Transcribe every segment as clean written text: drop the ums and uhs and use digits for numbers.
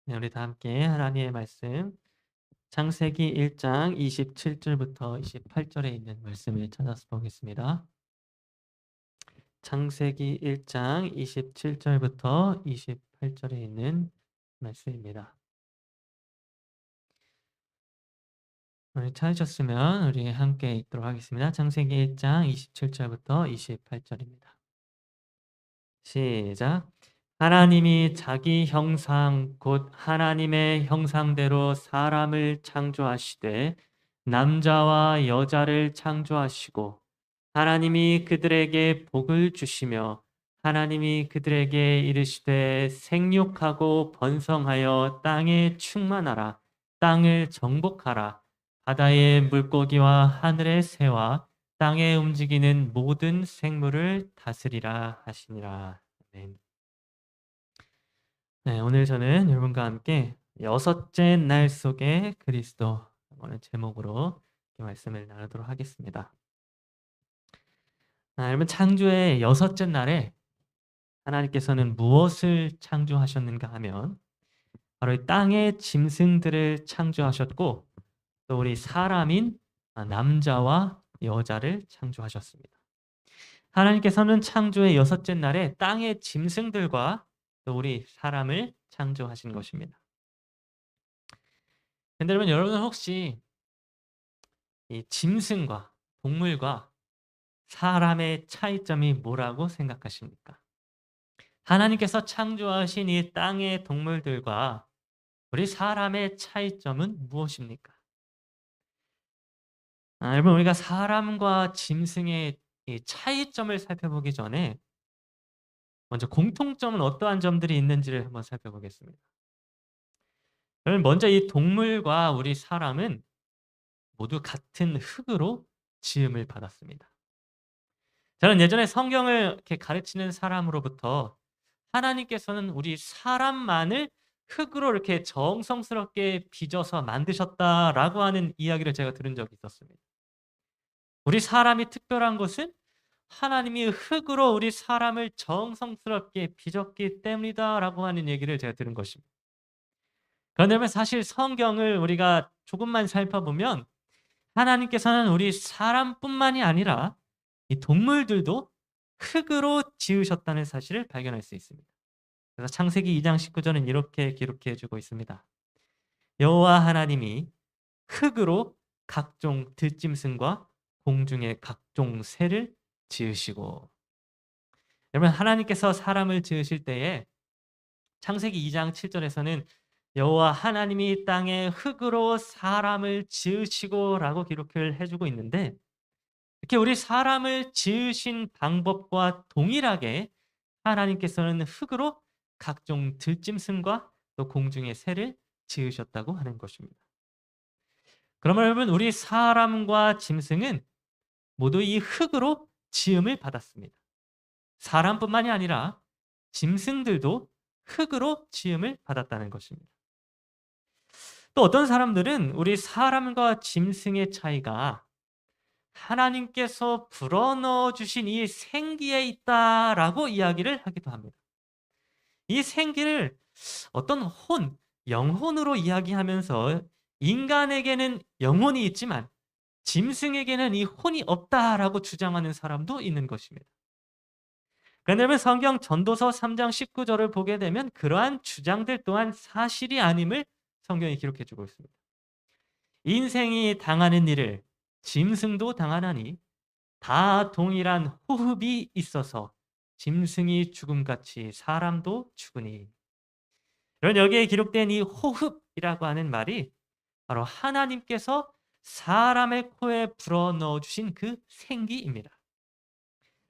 네, 우리 다 함께 하나님의 말씀 창세기 1장 27절부터 28절에 있는 말씀을 찾아서 보겠습니다. 창세기 1장 27절부터 28절에 있는 말씀입니다. 우리 찾으셨으면 우리 함께 읽도록 하겠습니다. 창세기 1장 27절부터 28절입니다. 시작. 하나님이 자기 형상 곧 하나님의 형상대로 사람을 창조하시되 남자와 여자를 창조하시고 하나님이 그들에게 복을 주시며 하나님이 그들에게 이르시되 생육하고 번성하여 땅에 충만하라 땅을 정복하라 바다의 물고기와 하늘의 새와 땅에 움직이는 모든 생물을 다스리라 하시니라. 아멘. 네, 오늘 저는 여러분과 함께 여섯째 날 속의 그리스도 오늘 제목으로 이 말씀을 나누도록 하겠습니다. 여러분 창조의 여섯째 날에 하나님께서는 무엇을 창조하셨는가 하면 바로 이 땅의 짐승들을 창조하셨고 또 우리 사람인 남자와 여자를 창조하셨습니다. 하나님께서는 창조의 여섯째 날에 땅의 짐승들과 또 우리 사람을 창조하신 것입니다. 근데 여러분 혹시 이 짐승과 동물과 사람의 차이점이 뭐라고 생각하십니까? 하나님께서 창조하신 이 땅의 동물들과 우리 사람의 차이점은 무엇입니까? 여러분 우리가 사람과 짐승의 이 차이점을 살펴보기 전에 먼저 공통점은 어떠한 점들이 있는지를 한번 살펴보겠습니다. 여러분 먼저 이 동물과 우리 사람은 모두 같은 흙으로 지음을 받았습니다. 저는 예전에 성경을 이렇게 가르치는 사람으로부터 하나님께서는 우리 사람만을 흙으로 이렇게 정성스럽게 빚어서 만드셨다라고 하는 이야기를 제가 들은 적이 있었습니다. 우리 사람이 특별한 것은 하나님이 흙으로 우리 사람을 정성스럽게 빚었기 때문이다라고 하는 얘기를 제가 들은 것입니다. 그런데 사실 성경을 우리가 조금만 살펴보면 하나님께서는 우리 사람뿐만이 아니라 이 동물들도 흙으로 지으셨다는 사실을 발견할 수 있습니다. 그래서 창세기 2장 19절은 이렇게 기록해 주고 있습니다. 여호와 하나님이 흙으로 각종 들짐승과 공중의 각종 새를 지으시고 여러분 하나님께서 사람을 지으실 때에 창세기 2장 7절에서는 여호와 하나님이 땅에 흙으로 사람을 지으시고라고 기록을 해주고 있는데 이렇게 우리 사람을 지으신 방법과 동일하게 하나님께서는 흙으로 각종 들짐승과 또 공중의 새를 지으셨다고 하는 것입니다. 그러면 여러분 우리 사람과 짐승은 모두 이 흙으로 지음을 받았습니다. 사람뿐만이 아니라 짐승들도 흙으로 지음을 받았다는 것입니다. 또 어떤 사람들은 우리 사람과 짐승의 차이가 하나님께서 불어넣어 주신 이 생기에 있다라고 이야기를 하기도 합니다. 이 생기를 어떤 영혼으로 이야기하면서 인간에게는 영혼이 있지만 짐승에게는 이 혼이 없다라고 주장하는 사람도 있는 것입니다. 그런데 성경 전도서 3장 19절을 보게 되면 그러한 주장들 또한 사실이 아님을 성경이 기록해 주고 있습니다. 인생이 당하는 일을 짐승도 당하나니 다 동일한 호흡이 있어서 짐승이 죽음같이 사람도 죽으니. 이런 여기에 기록된 이 호흡이라고 하는 말이 바로 하나님께서 사람의 코에 불어넣어 주신 그 생기입니다.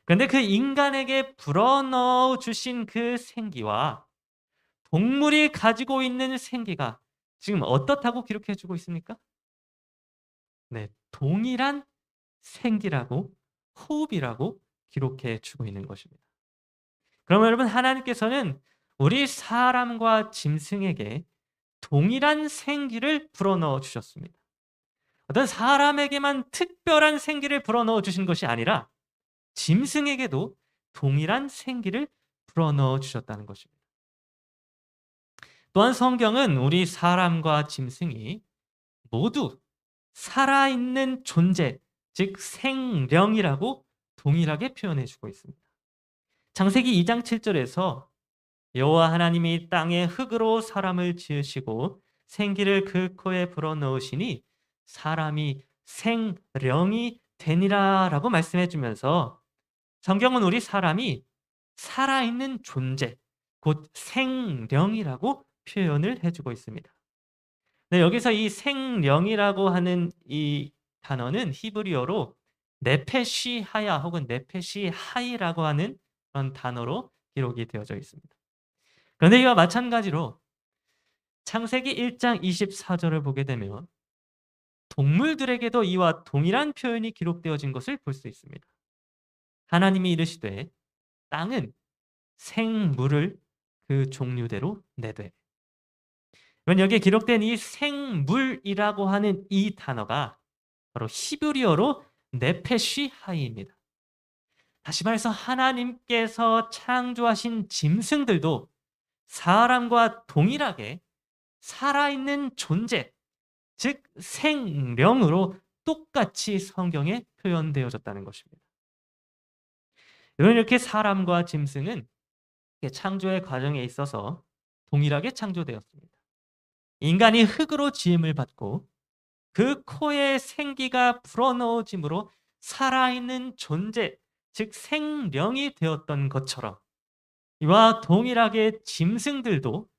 그런데 그 인간에게 불어넣어 주신 그 생기와 동물이 가지고 있는 생기가 지금 어떻다고 기록해 주고 있습니까? 네, 동일한 생기라고 호흡이라고 기록해 주고 있는 것입니다. 그러면 여러분 하나님께서는 우리 사람과 짐승에게 동일한 생기를 불어넣어 주셨습니다. 어떤 사람에게만 특별한 생기를 불어넣어 주신 것이 아니라 짐승에게도 동일한 생기를 불어넣어 주셨다는 것입니다. 또한 성경은 우리 사람과 짐승이 모두 살아있는 존재, 즉 생령이라고 동일하게 표현해 주고 있습니다. 창세기 2장 7절에서 여호와 하나님이 땅에 흙으로 사람을 지으시고 생기를 그 코에 불어넣으시니 사람이 생령이 되니라라고 말씀해 주면서 성경은 우리 사람이 살아있는 존재, 곧 생령이라고 표현을 해주고 있습니다. 네, 여기서 이 생령이라고 하는 이 단어는 히브리어로 네페시 하야 혹은 네페시 하이라고 하는 그런 단어로 기록이 되어져 있습니다. 그런데 이와 마찬가지로 창세기 1장 24절을 보게 되면 동물들에게도 이와 동일한 표현이 기록되어진 것을 볼 수 있습니다. 하나님이 이르시되 땅은 생물을 그 종류대로 내되. 그럼 여기에 기록된 이 생물이라고 하는 이 단어가 바로 히브리어로 네페시 하이입니다. 다시 말해서 하나님께서 창조하신 짐승들도 사람과 동일하게 살아있는 존재, 즉 생령으로 똑같이 성경에 표현되어졌다는 것입니다. 이렇게 사람과 짐승은 창조의 과정에 있어서 동일하게 창조되었습니다. 인간이 흙으로 지음을 받고 그 코에 생기가 불어넣어짐으로 살아있는 존재, 즉 생령이 되었던 것처럼 이와 동일하게 짐승들도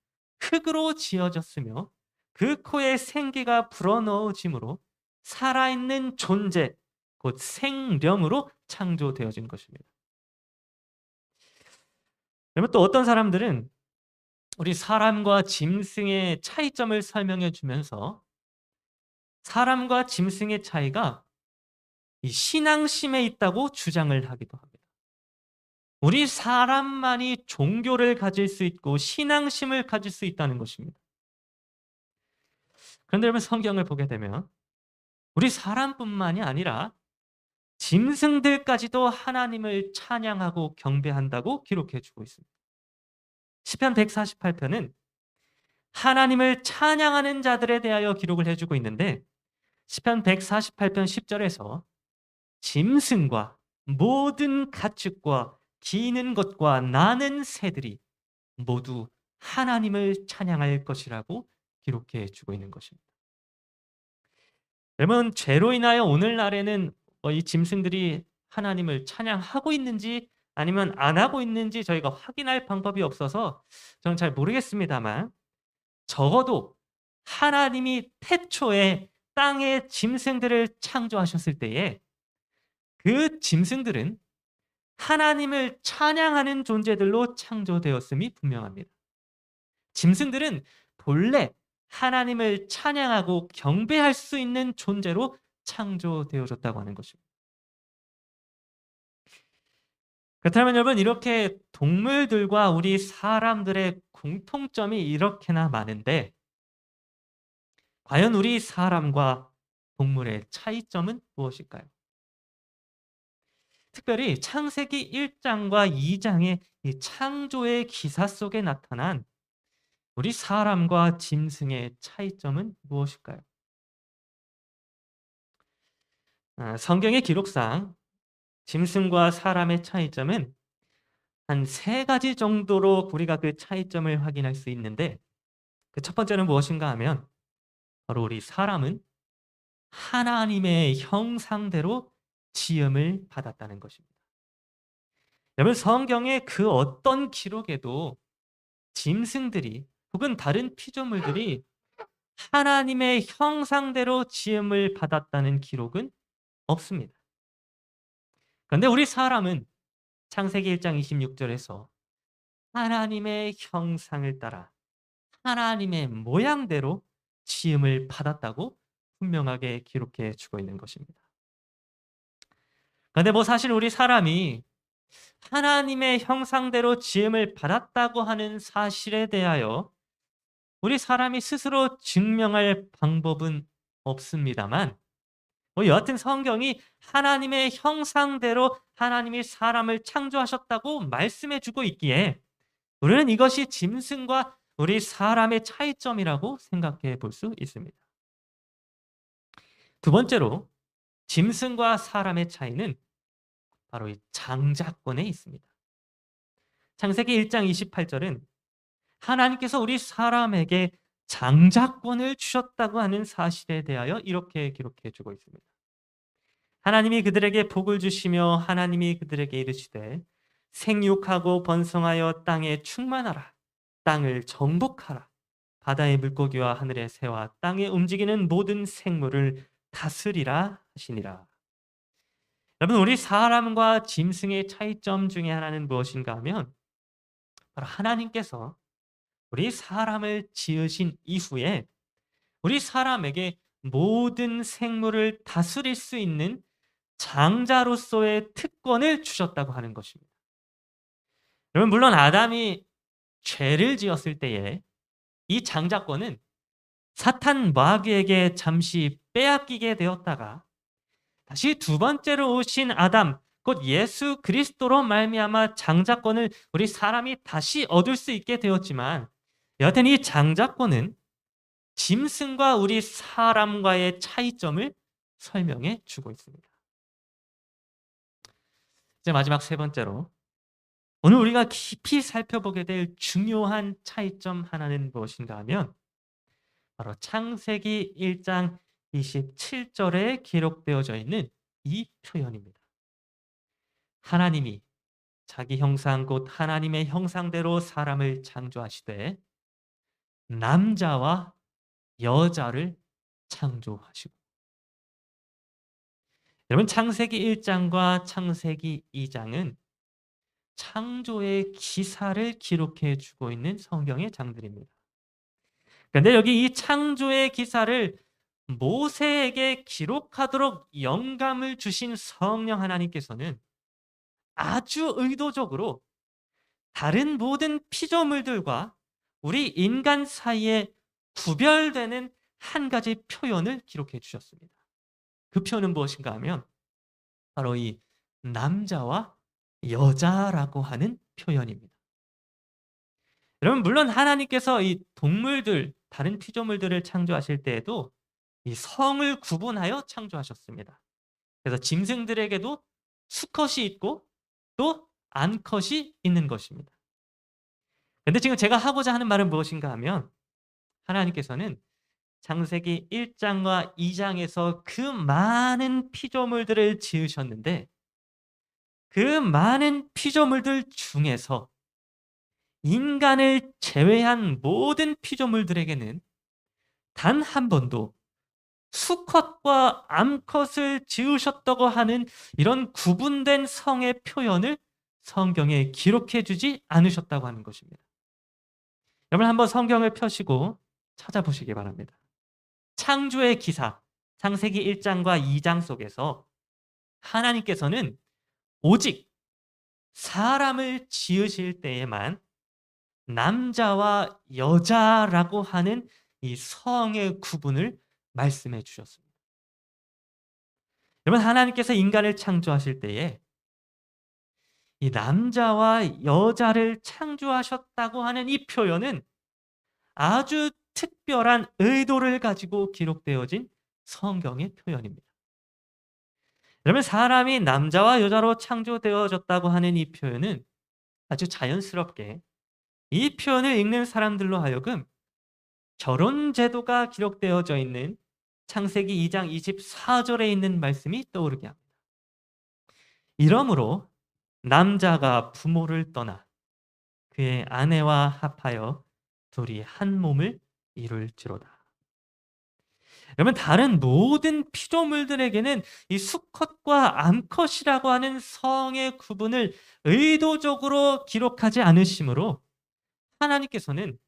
흙으로 지어졌으며 그 코에 생기가 불어넣어짐으로 살아있는 존재, 곧 생령으로 창조되어진 것입니다. 그러면 또 어떤 사람들은 우리 사람과 짐승의 차이점을 설명해 주면서 사람과 짐승의 차이가 이 신앙심에 있다고 주장을 하기도 합니다. 우리 사람만이 종교를 가질 수 있고 신앙심을 가질 수 있다는 것입니다. 그런데 여러분 성경을 보게 되면 우리 사람뿐만이 아니라 짐승들까지도 하나님을 찬양하고 경배한다고 기록해 주고 있습니다. 시편 148편은 하나님을 찬양하는 자들에 대하여 기록을 해주고 있는데 시편 148편 10절에서 짐승과 모든 가축과 기는 것과 나는 새들이 모두 하나님을 찬양할 것이라고 기록해 주고 있는 것입니다. 여러분 죄로 인하여 오늘날에는 이 짐승들이 하나님을 찬양하고 있는지 아니면 안 하고 있는지 저희가 확인할 방법이 없어서 저는 잘 모르겠습니다만 적어도 하나님이 태초에 땅의 짐승들을 창조하셨을 때에 그 짐승들은 하나님을 찬양하는 존재들로 창조되었음이 분명합니다. 짐승들은 본래 하나님을 찬양하고 경배할 수 있는 존재로 창조되어졌다고 하는 것입니다. 그렇다면 여러분 이렇게 동물들과 우리 사람들의 공통점이 이렇게나 많은데 과연 우리 사람과 동물의 차이점은 무엇일까요? 특별히 창세기 1장과 2장의 이 창조의 기사 속에 나타난 우리 사람과 짐승의 차이점은 무엇일까요? 성경의 기록상 짐승과 사람의 차이점은 한 3가지 정도로 우리가 그 차이점을 확인할 수 있는데 그 첫 번째는 무엇인가 하면 바로 우리 사람은 하나님의 형상대로 지음을 받았다는 것입니다. 여러분 성경의 그 어떤 기록에도 짐승들이 혹은 다른 피조물들이 하나님의 형상대로 지음을 받았다는 기록은 없습니다. 그런데 우리 사람은 창세기 1장 26절에서 하나님의 형상을 따라 하나님의 모양대로 지음을 받았다고 분명하게 기록해 주고 있는 것입니다. 그런데 사실 우리 사람이 하나님의 형상대로 지음을 받았다고 하는 사실에 대하여 우리 사람이 스스로 증명할 방법은 없습니다만 여하튼 성경이 하나님의 형상대로 하나님이 사람을 창조하셨다고 말씀해 주고 있기에 우리는 이것이 짐승과 우리 사람의 차이점이라고 생각해 볼 수 있습니다. 두 번째로 짐승과 사람의 차이는 바로 이 장자권에 있습니다. 창세기 1장 28절은 하나님께서 우리 사람에게 장자권을 주셨다고 하는 사실에 대하여 이렇게 기록해 주고 있습니다. 하나님이 그들에게 복을 주시며 하나님이 그들에게 이르시되 생육하고 번성하여 땅에 충만하라. 땅을 정복하라. 바다의 물고기와 하늘의 새와 땅에 움직이는 모든 생물을 다스리라 하시니라. 여러분, 우리 사람과 짐승의 차이점 중에 하나는 무엇인가 하면 바로 하나님께서 우리 사람을 지으신 이후에 우리 사람에게 모든 생물을 다스릴 수 있는 장자로서의 특권을 주셨다고 하는 것입니다. 여러분, 물론 아담이 죄를 지었을 때에 이 장자권은 사탄 마귀에게 잠시 빼앗기게 되었다가 다시 두 번째로 오신 아담, 곧 예수 그리스도로 말미암아 장자권을 우리 사람이 다시 얻을 수 있게 되었지만, 여하튼 이 장자권은 짐승과 우리 사람과의 차이점을 설명해 주고 있습니다. 이제 마지막 세 번째로 오늘 우리가 깊이 살펴보게 될 중요한 차이점 하나는 무엇인가 하면 바로 창세기 1장 27절에 기록되어져 있는 이 표현입니다. 하나님이 자기 형상 곧 하나님의 형상대로 사람을 창조하시되 남자와 여자를 창조하시고. 여러분, 창세기 1장과 창세기 2장은 창조의 기사를 기록해 주고 있는 성경의 장들입니다. 그런데 여기 이 창조의 기사를 모세에게 기록하도록 영감을 주신 성령 하나님께서는 아주 의도적으로 다른 모든 피조물들과 우리 인간 사이에 구별되는 한 가지 표현을 기록해 주셨습니다. 그 표현은 무엇인가 하면 바로 이 남자와 여자라고 하는 표현입니다. 여러분, 물론 하나님께서 이 동물들, 다른 피조물들을 창조하실 때에도 이 성을 구분하여 창조하셨습니다. 그래서 짐승들에게도 수컷이 있고 또 암컷이 있는 것입니다. 그런데 지금 제가 하고자 하는 말은 무엇인가 하면 하나님께서는 창세기 1장과 2장에서 그 많은 피조물들을 지으셨는데 그 많은 피조물들 중에서 인간을 제외한 모든 피조물들에게는 단 한 번도 수컷과 암컷을 지으셨다고 하는 이런 구분된 성의 표현을 성경에 기록해 주지 않으셨다고 하는 것입니다. 여러분, 한번 성경을 펴시고 찾아보시기 바랍니다. 창조의 기사, 창세기 1장과 2장 속에서 하나님께서는 오직 사람을 지으실 때에만 남자와 여자라고 하는 이 성의 구분을 말씀해 주셨습니다. 여러분, 하나님께서 인간을 창조하실 때에 이 남자와 여자를 창조하셨다고 하는 이 표현은 아주 특별한 의도를 가지고 기록되어진 성경의 표현입니다. 여러분, 사람이 남자와 여자로 창조되어졌다고 하는 이 표현은 아주 자연스럽게 이 표현을 읽는 사람들로 하여금 결혼 제도가 기록되어져 있는 창세기 2장 24절에 있는 말씀이 떠오르게 합니다. 이러므로 남자가 부모를 떠나 그의 아내와 합하여 둘이 한 몸을 이룰지로다. 여러분, 다른 모든 피조물들에게는 이 수컷과 암컷이라고 하는 성의 구분을 의도적으로 기록하지 않으시므로 하나님께서는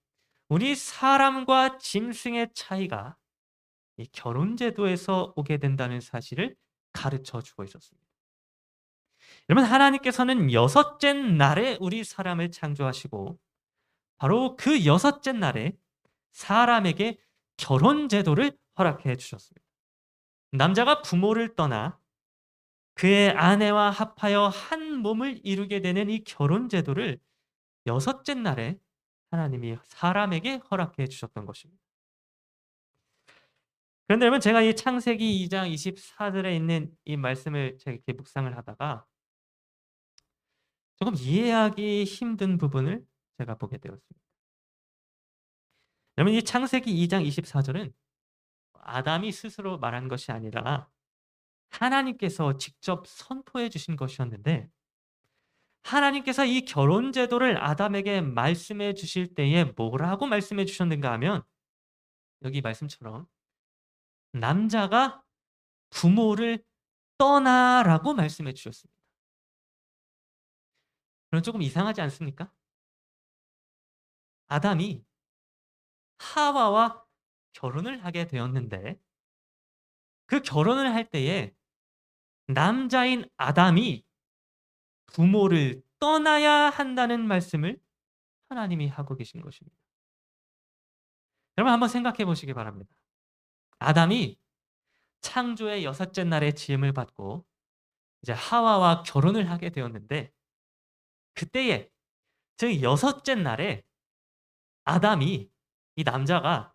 우리 사람과 짐승의 차이가 이 결혼 제도에서 오게 된다는 사실을 가르쳐 주고 있었습니다. 여러분, 하나님께서는 여섯째 날에 우리 사람을 창조하시고 바로 그 여섯째 날에 사람에게 결혼 제도를 허락해 주셨습니다. 남자가 부모를 떠나 그의 아내와 합하여 한 몸을 이루게 되는 이 결혼 제도를 여섯째 날에 하나님이 사람에게 허락해 주셨던 것입니다. 그런데 여러분, 제가 이 창세기 2장 24절에 있는 이 말씀을 제가 이렇게 묵상을 하다가 조금 이해하기 힘든 부분을 제가 보게 되었습니다. 여러분, 이 창세기 2장 24절은 아담이 스스로 말한 것이 아니라 하나님께서 직접 선포해 주신 것이었는데, 하나님께서 이 결혼 제도를 아담에게 말씀해 주실 때에 뭐라고 말씀해 주셨는가 하면, 여기 말씀처럼 남자가 부모를 떠나라고 말씀해 주셨습니다. 그럼 조금 이상하지 않습니까? 아담이 하와와 결혼을 하게 되었는데, 그 결혼을 할 때에 남자인 아담이 부모를 떠나야 한다는 말씀을 하나님이 하고 계신 것입니다. 여러분, 한번 생각해 보시기 바랍니다. 아담이 창조의 6째 날에 지음을 받고 이제 하와와 결혼을 하게 되었는데, 그때에, 즉 6째 날에 아담이, 이 남자가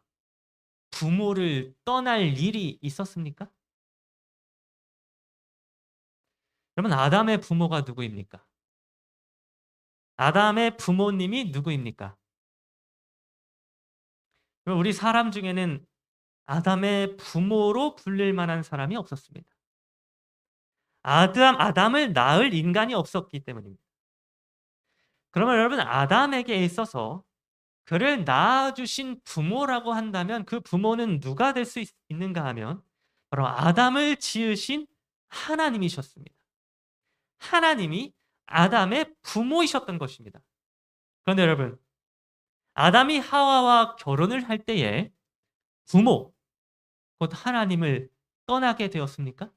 부모를 떠날 일이 있었습니까? 여러분, 아담의 부모가 누구입니까? 아담의 부모님이 누구입니까? 우리 사람 중에는 아담의 부모로 불릴 만한 사람이 없었습니다. 아담을 낳을 인간이 없었기 때문입니다. 그러면 여러분, 아담에게 있어서 그를 낳아주신 부모라고 한다면 그 부모는 누가 될 수 있는가 하면 바로 아담을 지으신 하나님이셨습니다. 하나님이 아담의 부모이셨던 것입니다. 그런데 여러분, 아담이 하와와 결혼을 할 때에 부모, 곧 하나님을 떠나게 되었습니까?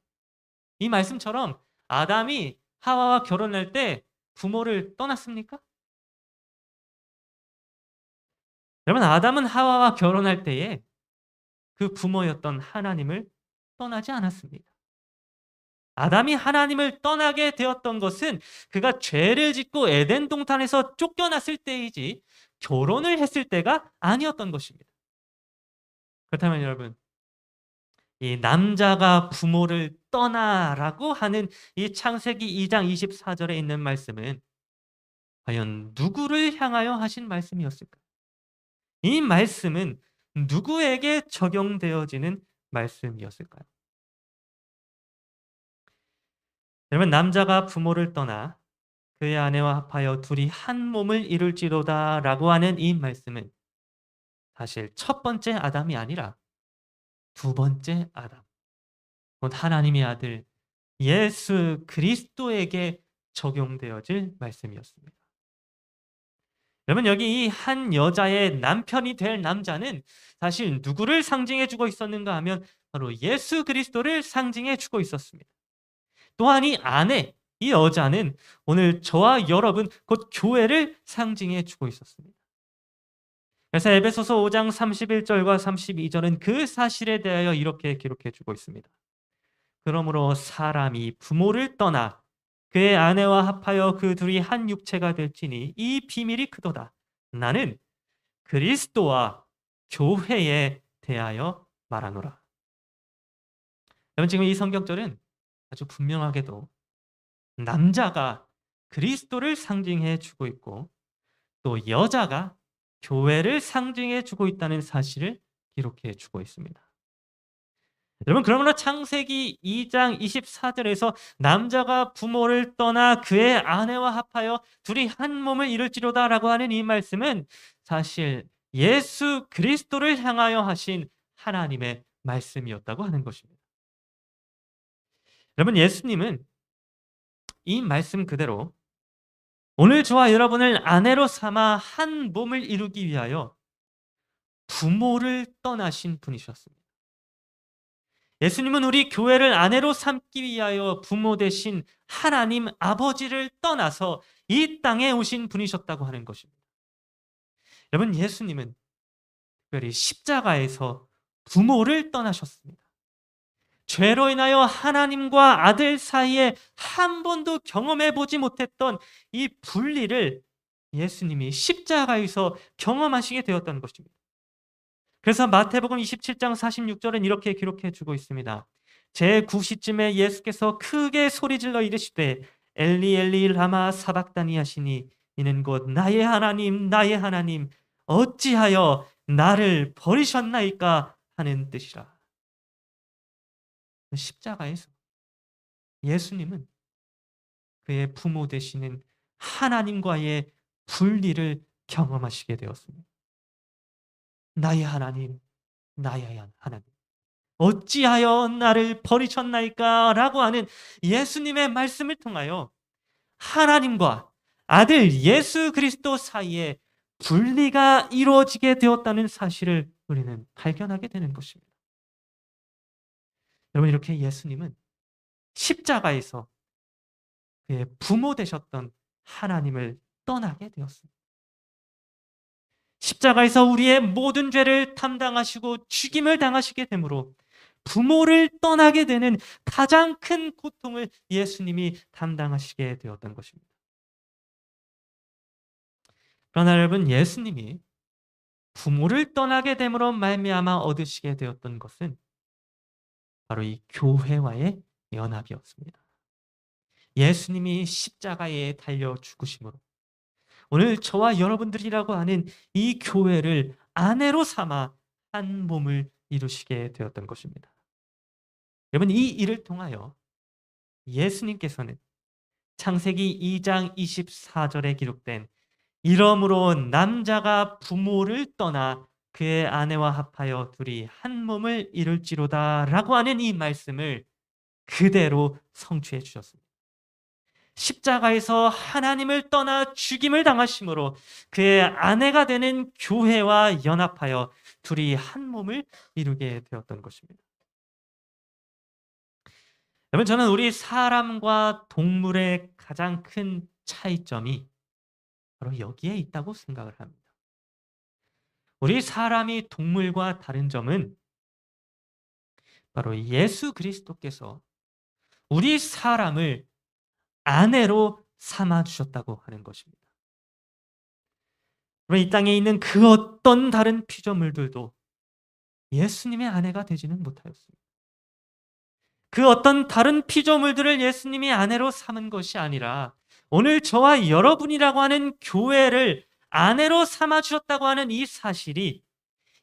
이 말씀처럼 아담이 하와와 결혼할 때 부모를 떠났습니까? 여러분, 아담은 하와와 결혼할 때에 그 부모였던 하나님을 떠나지 않았습니다. 아담이 하나님을 떠나게 되었던 것은 그가 죄를 짓고 에덴 동산에서 쫓겨났을 때이지 결혼을 했을 때가 아니었던 것입니다. 그렇다면 여러분, 이 남자가 부모를 떠나라고 하는 이 창세기 2장 24절에 있는 말씀은 과연 누구를 향하여 하신 말씀이었을까요? 이 말씀은 누구에게 적용되어지는 말씀이었을까요? 여러분, 남자가 부모를 떠나 그의 아내와 합하여 둘이 한 몸을 이룰지로다 라고 하는 이 말씀은 사실 첫 번째 아담이 아니라 두 번째 아담, 곧 하나님의 아들 예수 그리스도에게 적용되어질 말씀이었습니다. 여러분, 여기 이 한 여자의 남편이 될 남자는 사실 누구를 상징해 주고 있었는가 하면 바로 예수 그리스도를 상징해 주고 있었습니다. 또한 이 아내, 이 여자는 오늘 저와 여러분, 곧 교회를 상징해 주고 있었습니다. 그래서 에베소서 5장 31절과 32절은 그 사실에 대하여 이렇게 기록해 주고 있습니다. 그러므로 사람이 부모를 떠나 그의 아내와 합하여 그 둘이 한 육체가 될지니 이 비밀이 크도다. 나는 그리스도와 교회에 대하여 말하노라. 여러분, 지금 이 성경절은 아주 분명하게도 남자가 그리스도를 상징해 주고 있고 또 여자가 교회를 상징해 주고 있다는 사실을 기록해 주고 있습니다. 여러분, 그러므로 창세기 2장 24절에서 남자가 부모를 떠나 그의 아내와 합하여 둘이 한 몸을 이룰지로다 라고 하는 이 말씀은 사실 예수 그리스도를 향하여 하신 하나님의 말씀이었다고 하는 것입니다. 여러분, 예수님은 이 말씀 그대로 오늘 저와 여러분을 아내로 삼아 한 몸을 이루기 위하여 부모를 떠나신 분이셨습니다. 예수님은 우리 교회를 아내로 삼기 위하여 부모 되신 하나님 아버지를 떠나서 이 땅에 오신 분이셨다고 하는 것입니다. 여러분, 예수님은 특별히 십자가에서 부모를 떠나셨습니다. 죄로 인하여 하나님과 아들 사이에 한 번도 경험해 보지 못했던 이 분리를 예수님이 십자가에서 경험하시게 되었던 것입니다. 그래서 마태복음 27장 46절은 이렇게 기록해 주고 있습니다. 제9시쯤에 예수께서 크게 소리질러 이르시되 엘리 엘리 라마 사박다니 하시니 이는 곧 나의 하나님 나의 하나님 어찌하여 나를 버리셨나이까 하는 뜻이라. 십자가에서 예수님은 그의 부모 되시는 하나님과의 분리를 경험하시게 되었습니다. 나의 하나님 나의 하나님 어찌하여 나를 버리셨나이까 라고 하는 예수님의 말씀을 통하여 하나님과 아들 예수 그리스도 사이에 분리가 이루어지게 되었다는 사실을 우리는 발견하게 되는 것입니다. 여러분, 이렇게 예수님은 십자가에서 그의 부모 되셨던 하나님을 떠나게 되었습니다. 십자가에서 우리의 모든 죄를 담당하시고 죽임을 당하시게 되므로 부모를 떠나게 되는 가장 큰 고통을 예수님이 담당하시게 되었던 것입니다. 그러나 여러분, 예수님이 부모를 떠나게 됨으로 말미암아 얻으시게 되었던 것은 바로 이 교회와의 연합이었습니다. 예수님이 십자가에 달려 죽으심으로 오늘 저와 여러분들이라고 하는 이 교회를 아내로 삼아 한 몸을 이루시게 되었던 것입니다. 여러분, 이 일을 통하여 예수님께서는 창세기 2장 24절에 기록된 이러므로 남자가 부모를 떠나 그의 아내와 합하여 둘이 한 몸을 이룰지로다 라고 하는 이 말씀을 그대로 성취해 주셨습니다. 십자가에서 하나님을 떠나 죽임을 당하심으로 그의 아내가 되는 교회와 연합하여 둘이 한 몸을 이루게 되었던 것입니다. 여러분, 저는 우리 사람과 동물의 가장 큰 차이점이 바로 여기에 있다고 생각을 합니다. 우리 사람이 동물과 다른 점은 바로 예수 그리스도께서 우리 사람을 아내로 삼아 주셨다고 하는 것입니다. 이 땅에 있는 그 어떤 다른 피조물들도 예수님의 아내가 되지는 못하였습니다. 그 어떤 다른 피조물들을 예수님이 아내로 삼은 것이 아니라 오늘 저와 여러분이라고 하는 교회를 아내로 삼아 주셨다고 하는 이 사실이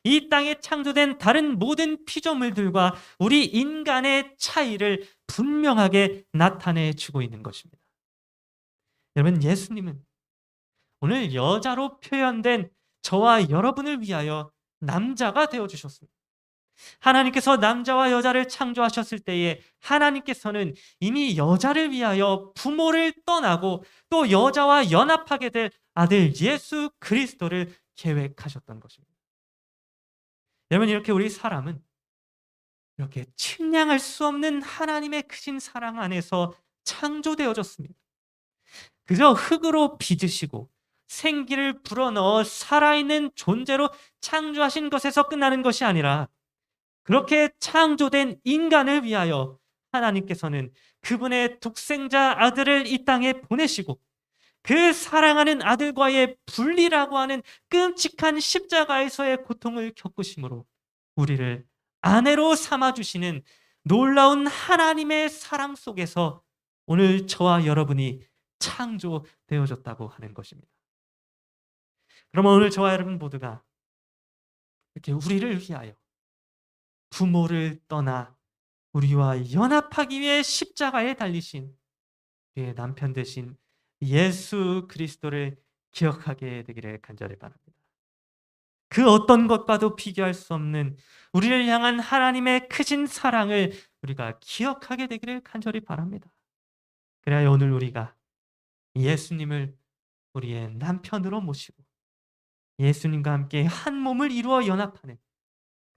이 땅에 창조된 다른 모든 피조물들과 우리 인간의 차이를 분명하게 나타내 주고 있는 것입니다. 여러분, 예수님은 오늘 여자로 표현된 저와 여러분을 위하여 남자가 되어 주셨습니다. 하나님께서 남자와 여자를 창조하셨을 때에 하나님께서는 이미 여자를 위하여 부모를 떠나고 또 여자와 연합하게 될 아들 예수 그리스도를 계획하셨던 것입니다. 여러분, 이렇게 우리 사람은 이렇게 측량할 수 없는 하나님의 크신 사랑 안에서 창조되어졌습니다. 그저 흙으로 빚으시고 생기를 불어넣어 살아있는 존재로 창조하신 것에서 끝나는 것이 아니라 그렇게 창조된 인간을 위하여 하나님께서는 그분의 독생자 아들을 이 땅에 보내시고 그 사랑하는 아들과의 분리라고 하는 끔찍한 십자가에서의 고통을 겪으심으로 우리를 아내로 삼아주시는 놀라운 하나님의 사랑 속에서 오늘 저와 여러분이 창조되어졌다고 하는 것입니다. 그러면 오늘 저와 여러분 모두가 이렇게 우리를 위하여 부모를 떠나 우리와 연합하기 위해 십자가에 달리신 우리의 남편 되신 예수 그리스도를 기억하게 되기를 간절히 바랍니다. 그 어떤 것과도 비교할 수 없는 우리를 향한 하나님의 크신 사랑을 우리가 기억하게 되기를 간절히 바랍니다. 그래야 오늘 우리가 예수님을 우리의 남편으로 모시고 예수님과 함께 한 몸을 이루어 연합하는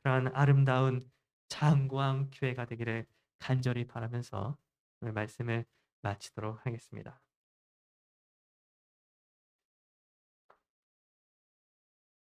그러한 아름다운 장구한 교회가 되기를 간절히 바라면서 오늘 말씀을 마치도록 하겠습니다.